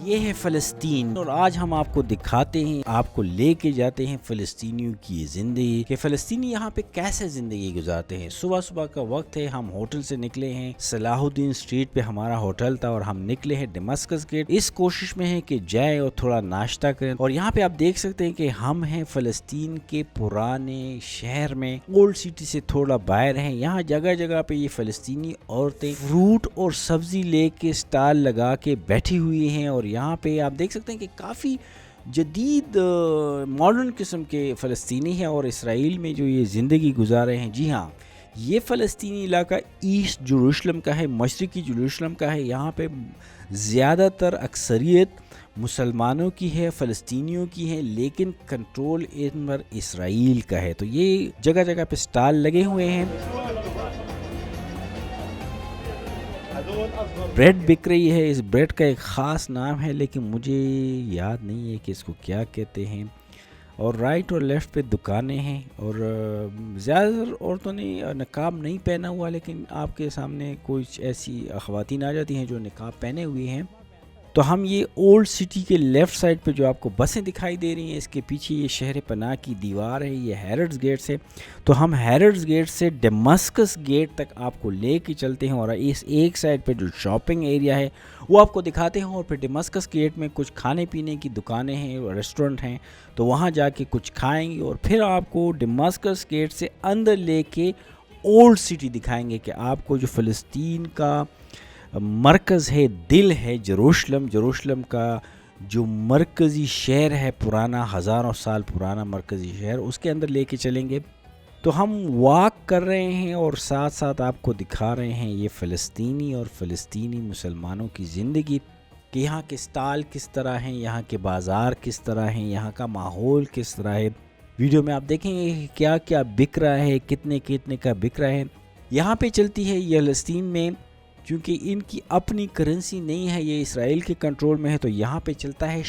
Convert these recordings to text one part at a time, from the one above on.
ये है फ़लस्तीन और आज हम आपको दिखाते हैं, आपको लेके जाते हैं फ़लस्तीनियों की ये ज़िंदगी कि फ़लस्तीनी यहाँ पे कैसे ज़िंदगी गुजारते हैं। सुबह सुबह का वक्त है, हम होटल से निकले हैं, सलाहुद्दीन स्ट्रीट पे हमारा होटल था और हम निकले हैं दमस्कस गेट इस कोशिश में है कि जाए और थोड़ा नाश्ता करें। और यहाँ पे आप देख सकते हैं कि हम हैं फ़लस्तीन के पुराने शहर में, ओल्ड सिटी से थोड़ा बाहर हैं। यहाँ जगह जगह पे ये फ़लस्तीनी औरतें फ्रूट और सब्जी लेके स्टॉल लगा के बैठी हुई हैं और यहाँ पे आप देख सकते हैं कि काफ़ी जदीद मॉडर्न किस्म के फ़लस्तीनी हैं और इसराइल में जो ये ज़िंदगी गुजार रहे हैं। जी हाँ, ये फ़लस्तीनी इलाका ईस्ट जेरूशलम का है, मशरिकी जेरूशलम का है। यहाँ पे ज़्यादातर अक्सरियत मुसलमानों की है, फ़लस्तीनियों की है, लेकिन कंट्रोल इन पर इसराइल का है। तो ये जगह जगह पे स्टॉल लगे हुए हैं, ब्रेड बिक रही है। इस ब्रेड का एक ख़ास नाम है लेकिन मुझे याद नहीं है कि इसको क्या कहते हैं। और राइट और लेफ़्ट पे दुकानें हैं और ज़्यादातर औरतों ने निकाब नहीं पहना हुआ, लेकिन आपके सामने कुछ ऐसी ख़वातीन आ जाती हैं जो निकाब पहने हुए हैं। तो हम ये ओल्ड सिटी के लेफ़्ट साइड पे जो आपको बसें दिखाई दे रही हैं, इसके पीछे ये शहर पनाह की दीवार है, ये हैरड्स गेट से। तो हम हैरड्स गेट से दमस्कस गेट तक आपको ले के चलते हैं और इस एक साइड पे जो शॉपिंग एरिया है वो आपको दिखाते हैं और फिर दमस्कस गेट में कुछ खाने पीने की दुकानें हैं, रेस्टोरेंट हैं, तो वहाँ जाके कुछ खाएंगे और फिर आपको दमस्कस गेट से अंदर लेके ओल्ड सिटी दिखाएंगे कि आपको जो फ़लस्तीन का मरकज़ है, दिल है जेरूशलम का जो मरकज़ी शहर है, पुराना हज़ारों साल पुराना मरकज़ी शहर, उसके अंदर लेके चलेंगे। तो हम वॉक कर रहे हैं और साथ साथ आपको दिखा रहे हैं ये फ़लस्तीनी और फ़लस्तीनी मुसलमानों की ज़िंदगी कि यहाँ के स्टॉल किस तरह हैं, यहाँ के बाज़ार किस तरह हैं, यहाँ का माहौल किस तरह है। वीडियो में आप देखेंगे कि क्या क्या बिक रहा है, कितने कितने का बिक रहा है। यहाँ पे चलती है ये फ़लस्तीन में, क्योंकि इनकी अपनी करेंसी नहीं है, ये इसराइल के कंट्रोल में है, तो यहाँ पे चलता है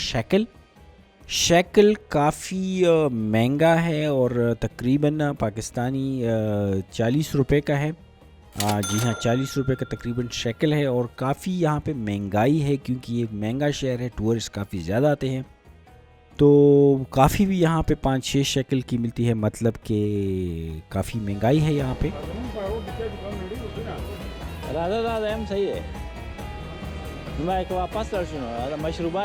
शेकल काफ़ी महंगा है और तकरीबन पाकिस्तानी 40 रुपये का है। जी हाँ, 40 रुपये का तकरीबन शेकल है और काफ़ी यहाँ पे महंगाई है क्योंकि ये महंगा शहर है, टूरिस्ट काफ़ी ज़्यादा आते हैं। तो काफ़ी भी यहाँ पे 5-6 शेकल की मिलती है, मतलब कि काफ़ी महंगाई है यहाँ पे। सही है।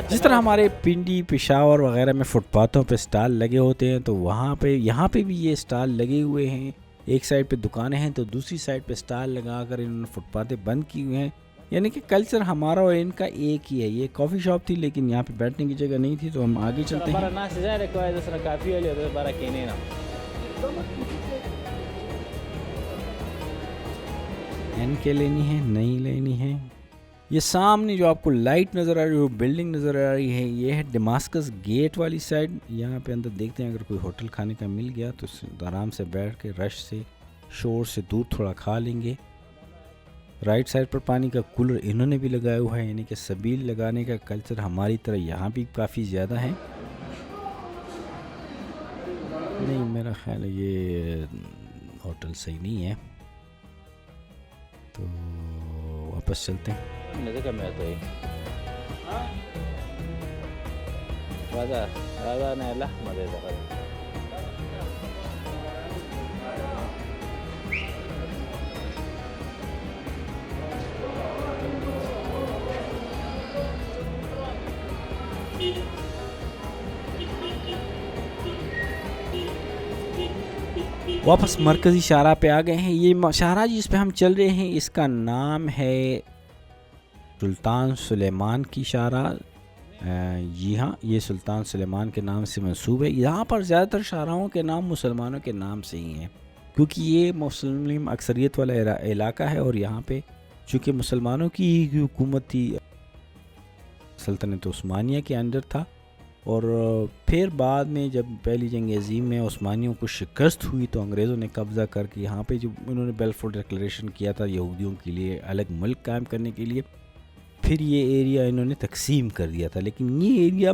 जिस तरह हमारे पिंडी पेशावर वगैरह में फुटपाथों पे स्टॉल लगे होते हैं, तो वहाँ पे यहाँ पे भी ये स्टॉल लगे हुए हैं। एक साइड पे दुकानें हैं तो दूसरी साइड पे स्टॉल लगाकर इन्होंने फुटपाथें बंद की हुई हैं। यानी कि कल्चर हमारा और इनका एक ही है। ये कॉफ़ी शॉप थी लेकिन यहाँ पे बैठने की जगह नहीं थी, तो हम आगे चलते हैं। इनके लेनी है, नहीं लेनी है। ये सामने जो आपको लाइट नज़र आ रही है, बिल्डिंग नज़र आ रही है, ये है दमस्कस गेट वाली साइड। यहाँ पे अंदर देखते हैं, अगर कोई होटल खाने का मिल गया तो आराम से बैठ के रश से, शोर से दूर थोड़ा खा लेंगे। राइट साइड पर पानी का कूलर इन्होंने भी लगाया हुआ है, यानी कि सबील लगाने का कल्चर हमारी तरह यहाँ भी काफ़ी ज़्यादा है। नहीं, मेरा ख्याल है ये होटल सही नहीं है, तो वापस चलते हैं। वापस मरकज़ी शाहरा पे आ गए हैं। ये शाहरा जिस पे हम चल रहे हैं इसका नाम है सुल्तान सुलेमान की शाहरा। जी हाँ, ये सुल्तान सुलेमान के नाम से मंसूब है। यहाँ पर ज़्यादातर शाहराओं के नाम मुसलमानों के नाम से ही हैं क्योंकि ये मुस्लिम अक्सरियत वाला इलाका है और यहाँ पे चूँकि मुसलमानों की हुकूमत थी, सल्तनत उस्मानिया के अंडर था। और फिर बाद में जब पहली जंग अज़ीम में उस्मानियों को शिकस्त हुई तो अंग्रेज़ों ने कब्ज़ा करके यहाँ पे जो उन्होंने बेलफोर डिक्लेरेशन किया था यहूदियों के लिए अलग मुल्क कायम करने के लिए, फिर ये एरिया इन्होंने तकसीम कर दिया था। लेकिन ये एरिया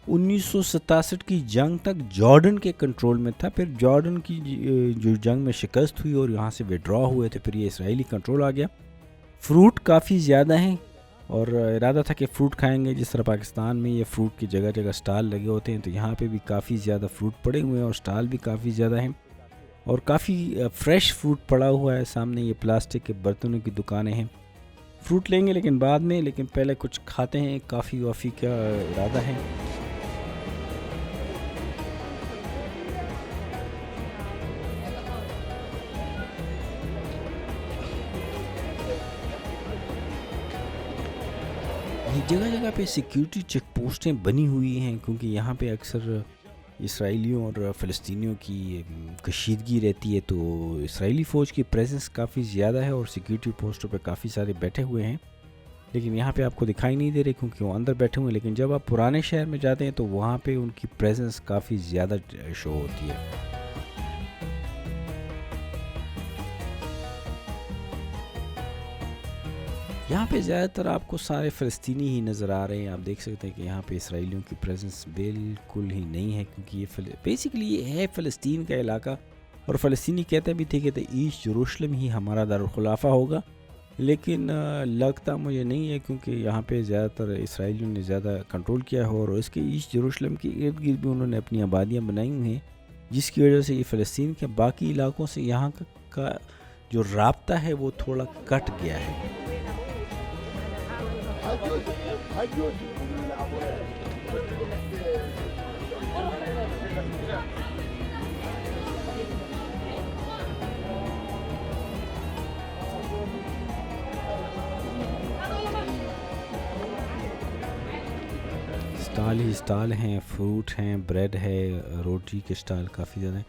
1967 की जंग तक जॉर्डन के कंट्रोल में था। फिर जॉर्डन की जो जंग में शिकस्त हुई और यहाँ से विड्रॉ हुए थे, फिर ये इसराइली कंट्रोल आ गया। फ्रूट काफ़ी ज़्यादा हैं, और इरादा था कि फ़्रूट खाएंगे। जिस तरह पाकिस्तान में ये फ़्रूट की जगह जगह स्टॉल लगे होते हैं, तो यहाँ पे भी काफ़ी ज़्यादा फ़्रूट पड़े हुए हैं और स्टॉल भी काफ़ी ज़्यादा हैं और काफ़ी फ्रेश फ्रूट पड़ा हुआ है। सामने ये प्लास्टिक के बर्तनों की दुकानें हैं। फ्रूट लेंगे लेकिन बाद में, लेकिन पहले कुछ खाते हैं। काफ़ी वाफ़ी का इरादा है। ये जगह जगह पे सिक्योरिटी चेक पोस्टें बनी हुई हैं, क्योंकि यहाँ पे अक्सर इसराइलियों और फ़लस्तीनियों की कशीदगी रहती है। तो इसराइली फ़ौज की प्रेजेंस काफ़ी ज़्यादा है और सिक्योरिटी पोस्टों पे काफ़ी सारे बैठे हुए हैं, लेकिन यहाँ पे आपको दिखाई नहीं दे रहे क्योंकि वो अंदर बैठे हुए हैं। लेकिन जब आप पुराने शहर में जाते हैं तो वहाँ पे उनकी प्रेजेंस काफ़ी ज़्यादा शो होती है। यहाँ पे ज़्यादातर आपको सारे फ़लस्तीनी ही नज़र आ रहे हैं। आप देख सकते हैं कि यहाँ पे इसराइलियों की प्रेजेंस बिल्कुल ही नहीं है, क्योंकि ये बेसिकली ये है फ़लस्तीन का इलाका। और फ़लस्तीनी कहते भी थे कि ईस्ट यरूशलेम ही हमारा दारुल खुलाफा होगा, लेकिन लगता मुझे नहीं है, क्योंकि यहाँ पे ज़्यादातर इसराइलियों ने ज़्यादा कंट्रोल किया है और इसके ईस्ट यरूशलेम के इर्द गिर्द भी उन्होंने अपनी आबादियाँ बनाई हुई हैं, जिसकी वजह से ये फ़लस्तीन के बाकी इलाकों से यहाँ का जो राब्ता है वो थोड़ा कट गया है। स्टॉल ही स्टॉल हैं, फ्रूट हैं, ब्रेड है, रोटी के स्टॉल काफ़ी ज़्यादा हैं।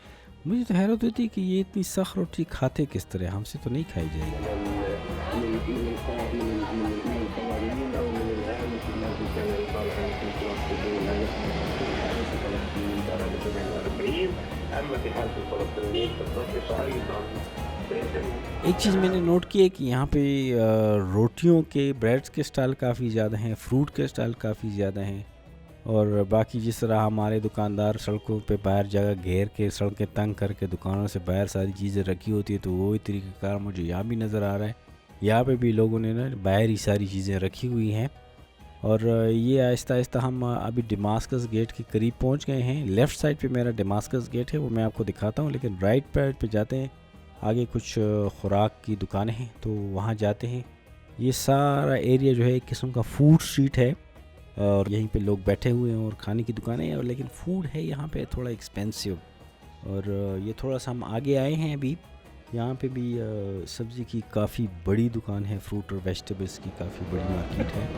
मुझे तो हैरत होती है कि ये इतनी सख्त रोटी खाते किस तरह, हमसे तो नहीं खाई जाएगी। एक चीज़ मैंने नोट की है कि यहाँ पे रोटियों के, ब्रेड्स के स्टाइल काफ़ी ज़्यादा हैं, फ्रूट के स्टाइल काफ़ी ज़्यादा हैं। और बाकी जिस तरह हमारे दुकानदार सड़कों पे बाहर जगह घेर के, सड़कें तंग करके दुकानों से बाहर सारी चीज़ें रखी होती है, तो वही तरीक़ेकार मुझे यहाँ भी नज़र आ रहा है। यहाँ पे भी लोगों ने ना बाहर ही सारी चीज़ें रखी हुई हैं। और ये आहिस्ता आहिस्ता हम अभी दमास्कस गेट के करीब पहुँच गए हैं। लेफ़्ट साइड पे मेरा दमास्कस गेट है, वो मैं आपको दिखाता हूँ, लेकिन राइट साइड पे जाते हैं, आगे कुछ खुराक की दुकानें हैं तो वहाँ जाते हैं। ये सारा एरिया जो है एक किस्म का फूड स्ट्रीट है और यहीं पे लोग बैठे हुए हैं और खाने की दुकानें हैं, और लेकिन फ़ूड है यहाँ पे थोड़ा एक्सपेंसिव। और ये थोड़ा सा हम आगे आए हैं अभी, यहाँ पे भी सब्ज़ी की काफ़ी बड़ी दुकान है, फ्रूट और वेजिटेबल्स की काफ़ी बड़ी मार्केट है।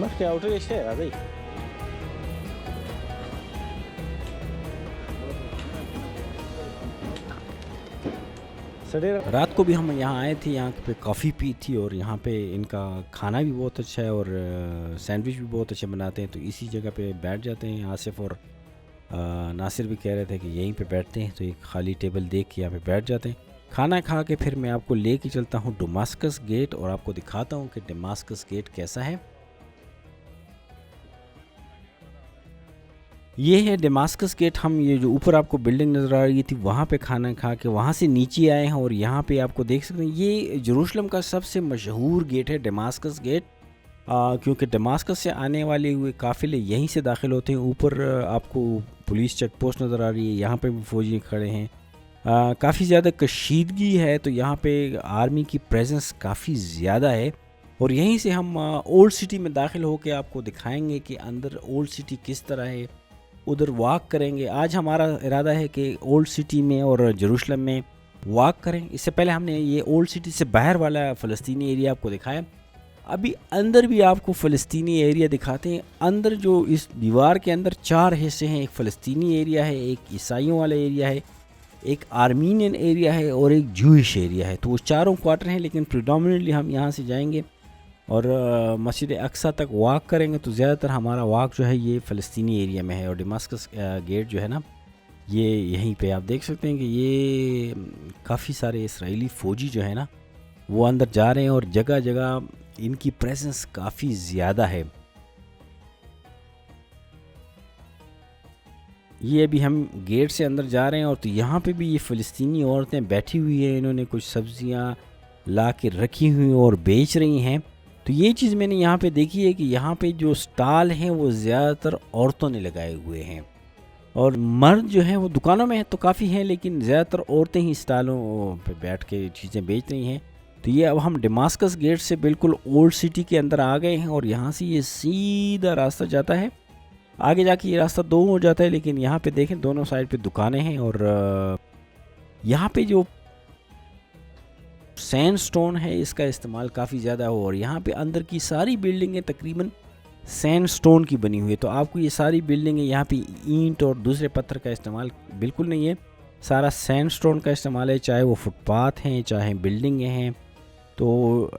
Marca auto işte abi. रात को भी हम यहाँ आए थे, यहाँ पे कॉफ़ी पी थी और यहाँ पे इनका खाना भी बहुत अच्छा है और सैंडविच भी बहुत अच्छे बनाते हैं, तो इसी जगह पे बैठ जाते हैं। आसिफ और नासिर भी कह रहे थे कि यहीं पे बैठते हैं, तो एक खाली टेबल देख के यहाँ पे बैठ जाते हैं। खाना खा के फिर मैं आपको ले के चलता हूँ दमास्कस गेट और आपको दिखाता हूँ कि दमास्कस गेट कैसा है। ये है दमास्कस गेट। हम ये जो ऊपर आपको बिल्डिंग नज़र आ रही थी वहाँ पे खाना खा के वहाँ से नीचे आए हैं और यहाँ पे आपको देख सकते हैं ये यरूशलेम का सबसे मशहूर गेट है दमास्कस गेट, क्योंकि दमास्कस से आने वाले हुए काफ़िले यहीं से दाखिल होते हैं। ऊपर आपको पुलिस चेक पोस्ट नज़र आ रही है, यहाँ पे भी फौजी खड़े हैं, काफ़ी ज़्यादा कशीदगी है, तो यहाँ पे आर्मी की प्रेजेंस काफ़ी ज़्यादा है। और यहीं से हम ओल्ड सिटी में दाखिल होकर आपको दिखाएंगे कि अंदर ओल्ड सिटी किस तरह है, उधर वॉक करेंगे। आज हमारा इरादा है कि ओल्ड सिटी में और यरूशलेम में वॉक करें। इससे पहले हमने ये ओल्ड सिटी से बाहर वाला फ़लस्तीनी एरिया आपको दिखाया, अभी अंदर भी आपको फ़लस्तीनी एरिया दिखाते हैं। अंदर जो इस दीवार के अंदर 4 हिस्से हैं, एक फ़लस्तीनी एरिया है, एक ईसाइयों वाला एरिया है, एक आर्मीनियन एरिया है और एक जूइश एरिया है। तो वो चारों क्वार्टर हैं, लेकिन प्रिडोमिनेटली हम यहाँ से जाएंगे और मस्जिद अक्सा तक वॉक करेंगे, तो ज़्यादातर हमारा वॉक जो है ये फ़लस्तीनी एरिया में है। और दमास्कस गेट जो है ना, ये यहीं पे आप देख सकते हैं कि ये काफ़ी सारे इसराइली फ़ौजी जो है ना वो अंदर जा रहे हैं और जगह जगह इनकी प्रेजेंस काफ़ी ज़्यादा है। ये अभी हम गेट से अंदर जा रहे हैं और तो यहाँ पे भी ये फ़लस्तीनी औरतें बैठी हुई हैं, इन्होंने कुछ सब्जियाँ ला के रखी हुई और बेच रही हैं। तो ये चीज़ मैंने यहाँ पे देखी है कि यहाँ पे जो स्टॉल हैं वो ज़्यादातर औरतों ने लगाए हुए हैं और मर्द जो हैं वो दुकानों में तो काफ़ी हैं, लेकिन ज़्यादातर औरतें ही स्टॉलों पे बैठ के चीज़ें बेच रही हैं। तो ये अब हम दमास्कस गेट से बिल्कुल ओल्ड सिटी के अंदर आ गए हैं और यहाँ से ये सीधा रास्ता जाता है, आगे जाके ये रास्ता दो हो जाता है, लेकिन यहाँ पे देखें दोनों साइड पे दुकानें हैं और यहाँ पे जो सैंडस्टोन है इसका इस्तेमाल काफ़ी ज़्यादा हो और यहाँ पे अंदर की सारी बिल्डिंगें तकरीबन सैंडस्टोन की बनी हुई है। तो आपको ये सारी बिल्डिंगें यहाँ पे ईंट और दूसरे पत्थर का इस्तेमाल बिल्कुल नहीं है, सारा सैंडस्टोन का इस्तेमाल है, चाहे वो फुटपाथ हैं चाहे बिल्डिंगें हैं। तो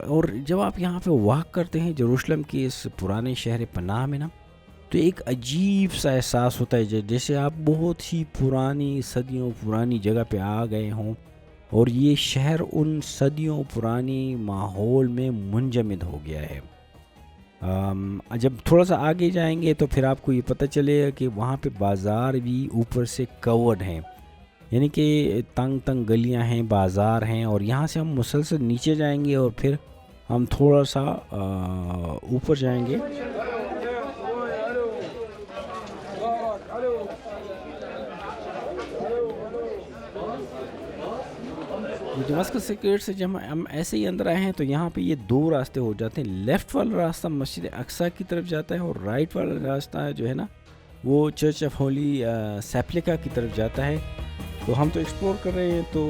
और जब आप यहाँ पे वॉक करते हैं यरूशलेम के इस पुराने शहर पनाह में ना, तो एक अजीब सा एहसास होता है जैसे आप बहुत ही पुरानी सदियों पुरानी जगह पे आ गए हों और ये शहर उन सदियों पुरानी माहौल में मुंजमद हो गया है। जब थोड़ा सा आगे जाएंगे तो फिर आपको ये पता चलेगा कि वहाँ पे बाज़ार भी ऊपर से कवर्ड हैं, यानी कि तंग तंग गलियाँ हैं, बाज़ार हैं। और यहाँ से हम मुसलसल नीचे जाएंगे और फिर हम थोड़ा सा ऊपर जाएंगे। दमास्कस से गेट से जब हम ऐसे ही अंदर आए हैं तो यहाँ पे ये दो रास्ते हो जाते हैं। लेफ़्ट वाला रास्ता मस्जिद अक्सा की तरफ जाता है और राइट वाला रास्ता जो है ना वो चर्च ऑफ होली सेप्लिका की तरफ जाता है। तो हम तो एक्सप्लोर कर रहे हैं तो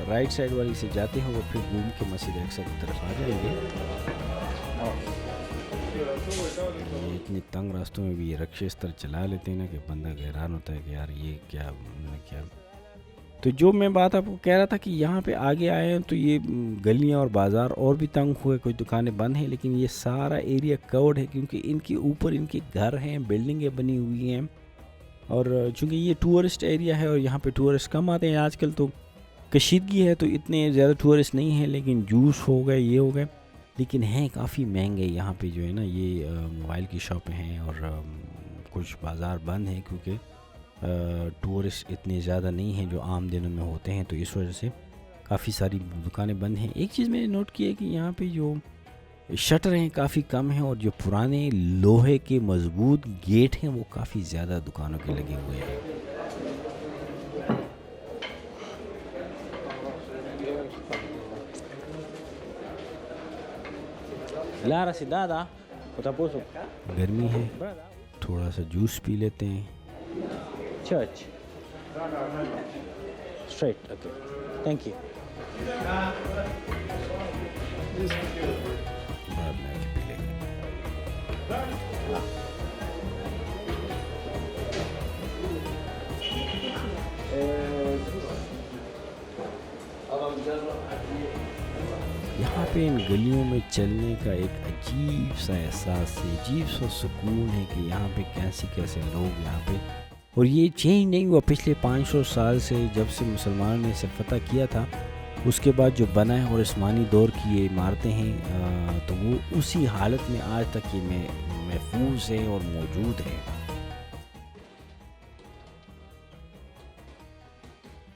राइट साइड वाली से जाते हैं और फिर घूम के मस्जिद अक्सा की तरफ आ जाएंगे। ये इतनी तंग रास्तों में भी ये रक्षे स्तर चला लेते हैं ना कि बंदा हैरान होता है कि यार ये क्या क्या। तो जो मैं बात आपको कह रहा था कि यहाँ पे आगे आए हैं तो ये गलियाँ और बाज़ार और भी तंग हुए, कुछ दुकानें बंद हैं, लेकिन ये सारा एरिया कवर्ड है क्योंकि इनके ऊपर इनके घर हैं, बिल्डिंगें बनी हुई हैं। और चूँकि ये टूरिस्ट एरिया है और यहाँ पे टूरिस्ट कम आते हैं आजकल, तो कशीदगी है तो इतने ज़्यादा टूरिस्ट नहीं हैं, लेकिन जूस हो गए ये हो गए, लेकिन हैं काफ़ी महंगे। यहाँ पे जो है ना ये मोबाइल की शॉपें हैं और कुछ बाज़ार बंद हैं क्योंकि टूरिस्ट इतने ज़्यादा नहीं हैं जो आम दिनों में होते हैं, तो इस वजह से काफ़ी सारी दुकानें बंद हैं। एक चीज़ मैंने नोट की है कि यहाँ पे जो शटर हैं काफ़ी कम हैं और जो पुराने लोहे के मजबूत गेट हैं वो काफ़ी ज़्यादा दुकानों के लगे हुए हैं। गर्मी है, थोड़ा सा जूस पी लेते हैं। Church. Straight. Okay. Thank you. बाद में आके पी लेंगे। यहाँ पे इन गलियों में चलने का एक अजीब सा एहसास है, अजीब सा सुकून है कि यहाँ पे कैसे कैसे लोग यहाँ पे, और ये चेंज नहीं हुआ पिछले 500 साल से, जब से मुसलमानों ने इसे फतह किया था उसके बाद जो बना है और इस्लामी दौर की ये इमारतें हैं तो वो उसी हालत में आज तक ये महफूज है और मौजूद है।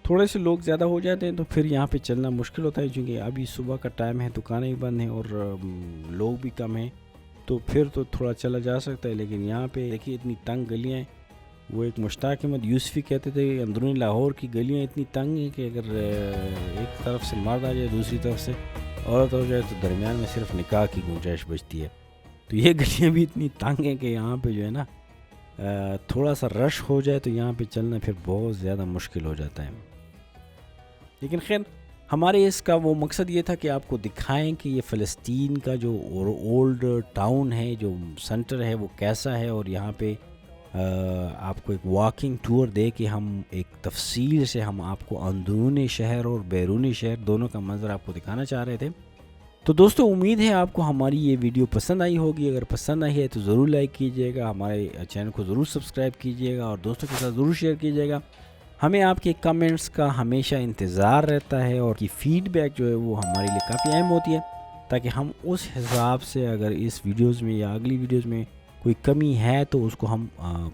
थोड़े से लोग ज़्यादा हो जाते हैं तो फिर यहाँ पे चलना मुश्किल होता है क्योंकि अभी सुबह का टाइम है, दुकानें भी बंद हैं और लोग भी कम हैं, तो फिर तो थोड़ा चला जा सकता है। लेकिन यहाँ पे देखिए इतनी तंग गलियाँ हैं। वो एक मुश्ताक अहमद यूसुफ़ी कहते थे अंदरूनी लाहौर की गलियाँ इतनी तंग हैं कि अगर एक तरफ से मर्द आ जाए दूसरी तरफ से औरत हो जाए तो दरमियान में सिर्फ निकाह की गुंजाइश बचती है। तो ये गलियाँ भी इतनी तंग हैं कि यहाँ पे जो है ना थोड़ा सा रश हो जाए तो यहाँ पे चलना फिर बहुत ज़्यादा मुश्किल हो जाता है। लेकिन खैर हमारे इसका वो मकसद ये था कि आपको दिखाएं कि ये फ़लस्तीन का जो ओल्ड टाउन है, जो सेंटर है, वो कैसा है, और यहाँ पे आपको एक वॉकिंग टूर दे के हम एक तफसील से हम आपको अंदरूनी शहर और बैरूनी शहर दोनों का मंजर आपको दिखाना चाह रहे थे। तो दोस्तों उम्मीद है आपको हमारी ये वीडियो पसंद आई होगी। अगर पसंद आई है तो ज़रूर लाइक कीजिएगा, हमारे चैनल को ज़रूर सब्सक्राइब कीजिएगा और दोस्तों के साथ ज़रूर शेयर कीजिएगा। हमें आपके कमेंट्स का हमेशा इंतज़ार रहता है और की फ़ीडबैक जो है वो हमारे लिए काफ़ी अहम होती है, ताकि हम उस हिसाब से अगर इस वीडियोज़ में या अगली वीडियोज़ में कोई कमी है तो उसको हम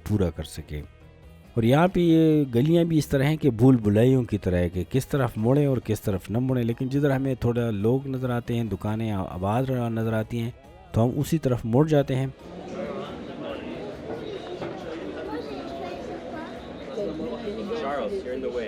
पूरा कर सकें। और यहाँ पे ये गलियाँ भी इस तरह हैं कि भूल भुलैयों की तरह है कि किस तरफ मुड़ें और किस तरफ न मुड़ें, लेकिन जिधर हमें थोड़ा लोग नज़र आते हैं, दुकानें आबाद नज़र आती हैं, तो हम उसी तरफ मुड़ जाते हैं। Charles, you're in the way.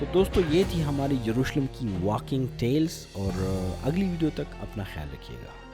तो दोस्तों ये थी हमारी यरूशलेम की वॉकिंग टेल्स, और अगली वीडियो तक अपना ख्याल रखिएगा।